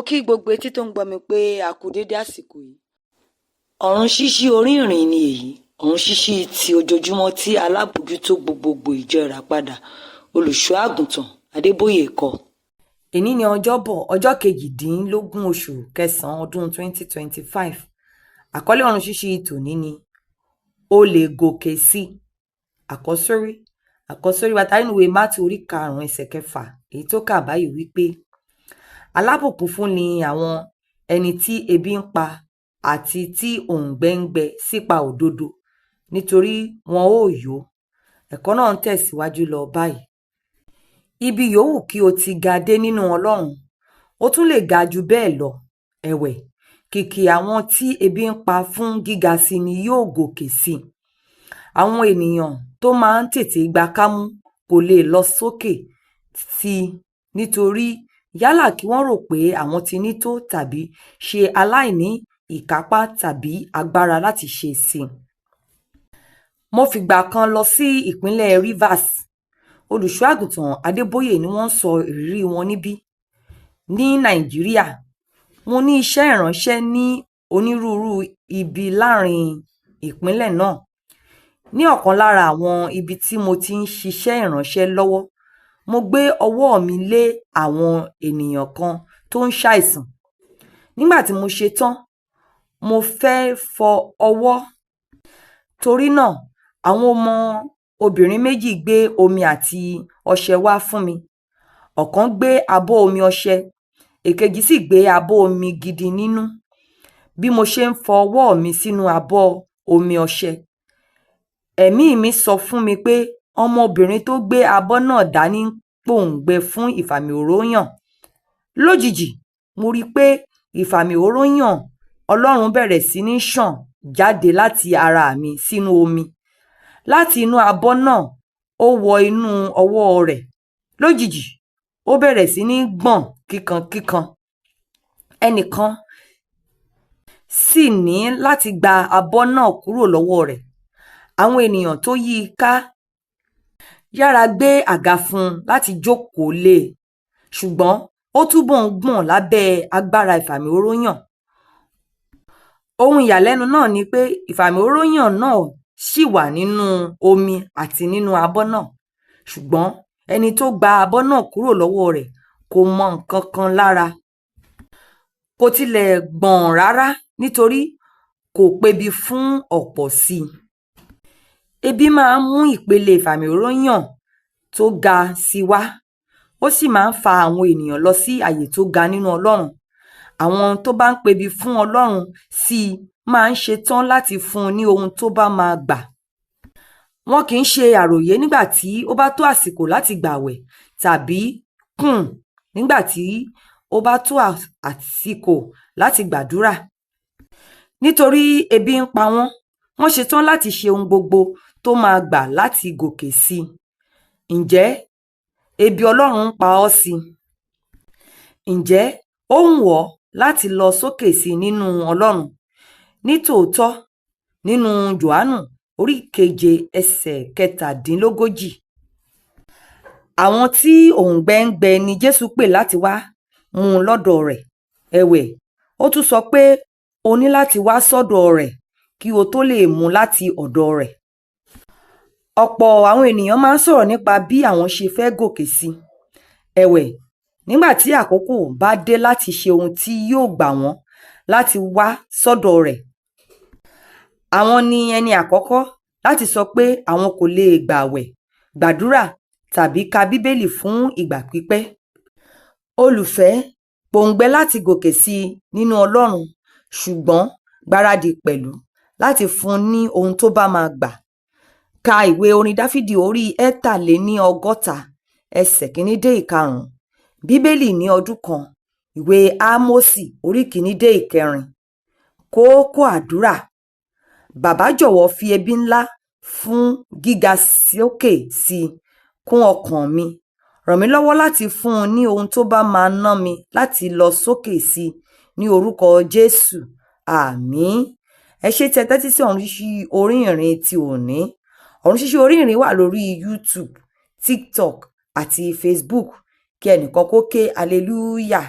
kí gbogbo etí tó ń gbọ́ mi pé a kú dédé àsìkò yìí. Ọ̀run ṣíṣí orí ìrìn ni èyí, ọ̀run ṣíṣí ti ojoojúmọ́ tí alábòójútó gbogbogbò ìjọ Ìràpadà olùṣọ́ àgùntàn Adébóyè kọ. Èní ni ọjọ́bọ̀ ọjọ́ kejìdínlógún oṣù kẹsàn-án ọdún 2025. Àkọ́lé ọ̀run ṣíṣí tòní ni o lè gòkè sí. Àkọ́sórí wa nínú ìwé Mátíù orí 5 ẹsẹ̀ 6 èyí tó kà báyìí wípé alábùkún fún ni àwọn ẹni tí ebi ń pa àti tí òǹgbẹ ń gbẹ sípa òdodo nítorí wọn ó yó. Ẹ̀kọ́ náà ń tẹ̀síwájú lọ báyìí. Ibi yòówù kí o ti ga dé nínú Ọlọ́run, ó tún lè ga jù bẹ́ẹ̀ lọ. Ẹ̀wẹ̀, kìkì àwọn tí ebi ń pa fún gíga sí ni yóò gòkè sí. Àwọn ènìyàn tó máa ń tètè gba kámú kò lè lọ sókè sí nítorí yálà kí wọ́n rò pé àwọn ti ní tó tàbí ṣe aláìní ìkápá tàbí agbára láti ṣe sí. Mo fìgbà kan lọ sí ìpínlẹ̀ Rivers. Olùṣọ́ àgùntàn Adébóyè ni wọ́n sọ ìrírí wọn níbí. Ní Nàìjíríà, mo ní iṣẹ́ ìránṣẹ́ ní onírúurú ibi láàrin ìpínlẹ̀ náà. Ní ọ̀kan lára àwọn ibi tí mo ti ń ṣiṣẹ́ ìránṣẹ́ lọ́wọ́, mo gbé ọwọ́ mi lé àwọn ènìyàn kan tó ń ṣàìsàn. Nígbà tí mo ṣe tán, mo fẹ́ fọ ọwọ́. Torí náà, àwọn ọmọ obìnrin méjì gbé omi àti ọṣẹ wá fún mi. Ọ̀kan gbé abọ́ omi ọṣẹ, èkejì sì gbé abọ́ omi gidi nínú. Bí mo ṣe ń fọ ọwọ́ mi sínú abọ́ omi ọṣẹ, ẹ̀mí mi sọ fún mi pé ọmọbìnrin tó gbé abọ́ náà dání ń pòǹgbẹ fún ìfàmìòróyàn. Lójijì, mo rí i pé ìfàmìòróyàn Ọlọ́run bẹ̀rẹ̀ sí ní ṣàn jáde láti ara mi sínú omi. Láti inú abọ́ náà, ó wọ inú ọwọ́ rẹ̀. Lójijì, ó bẹ̀rẹ̀ sí ní gbọ̀n kíkankíkan. Ẹnìkan sì ní láti gba abọ́ náà kúrò lọ́wọ́ rẹ̀. Àwọn ènìyàn tó yí i ká yára gbé àga fún un láti jókòó lé e, ṣùgbọ́n ó túbọ̀ ń gbọ̀n lábẹ́ agbára ìfàmìòróyàn. Ohun ìyàlẹ́nu náà ni pé ìfàmìòróyàn náà ṣì wà nínú omi àti nínú abọ́ náà, ṣùgbọ́n ẹni tó gba abọ́ náà kúrò lọ́wọ́ rẹ̀ kò mọ nǹkan kan lára. Kò tilẹ̀ gbọ̀n rárá nítorí kò pebi fún ọ̀pọ̀ sí i. Ebi máa ń mú ìpele ìfàmìòróyàn tó ga sí wá, ó sì máa ń fa àwọn ènìyàn lọ sí àyè tó ga nínú Ọlọ́run. Àwọn tó bá ń pebi fún Ọlọ́run sí i máa ń ṣetán láti fún un ní ohun tó bá máa gbà. Wọn kì í ṣe àròyé nígbà tí ó bá tó àsìkò láti gbààwẹ̀ tàbí kùn nígbà tí ó bá tó àsìkò láti gbàdúrà. Nítorí ebi ń pa wọ́n, wọ́n ṣetán láti ṣe ohun gbogbo tó máa gbà láti gòkè sí. Ǹjẹ́ ebi Ọlọ́run ń pa ọ́ sí? Ǹjẹ́ ó wù ọ́ láti lọ sókè sí nínú Ọlọ́run? Nítòótọ́, nínú Jòhánù orí 7 ẹsẹ̀ 37, àwọn tí òǹgbẹ ń gbẹ ni Jésù pè láti wá mu lọ́dọ̀ rẹ̀. Ẹ̀wẹ̀, ó tún sọ pé o ní láti wá sọ́dọ̀ rẹ̀ kí o tó lè mu láti ọ̀dọ̀ rẹ̀. Ọ̀pọ̀ àwọn ènìyàn máa ń sọ̀rọ̀ nípa bí àwọn ṣe fẹ́ gòkè sí. Ẹ̀wẹ̀, nígbà tí àkókò bá dé láti ṣe ohun tí yóò gbà wọ́n láti wá sọ́dọ̀ rẹ̀, àwọn ni ẹni àkọ́kọ́ láti sọ pé àwọn kò lè gbààwẹ̀, gbàdúrà tàbí ka Bíbélì fún ìgbà pípẹ́. Olùfẹ́, pòǹgbẹ láti gòkè sí nínú Ọlọ́run, ṣùgbọ́n gbáradì pẹ̀lú láti fún un ní ohun tó bá máa gbà. Ka ìwé orin Dáfídì orí 63 ẹsẹ̀ 1 dé 5, Bíbélì ní ọdún kan, ìwé Ámósì orí 1 dé 4. Kókó àdúrà: Bàbá jọ̀wọ́ fi ebi ńlá fún gíga sókè sí kún ọkàn mi. Ràn mí lọ́wọ́ láti fún un ní ohun tó bá máa ná mi láti lọ sókè sí ní orúkọ Jésù. Àmín. Ẹ ṣé tí ẹ tẹ́tí sí ọ̀run ṣíṣí orí ìrìn ti òní. Ọ̀run ṣíṣí orí ìrìn wà lórí YouTube, TikTok àti Facebook. Kí ẹnìkan kó ké hallelujah.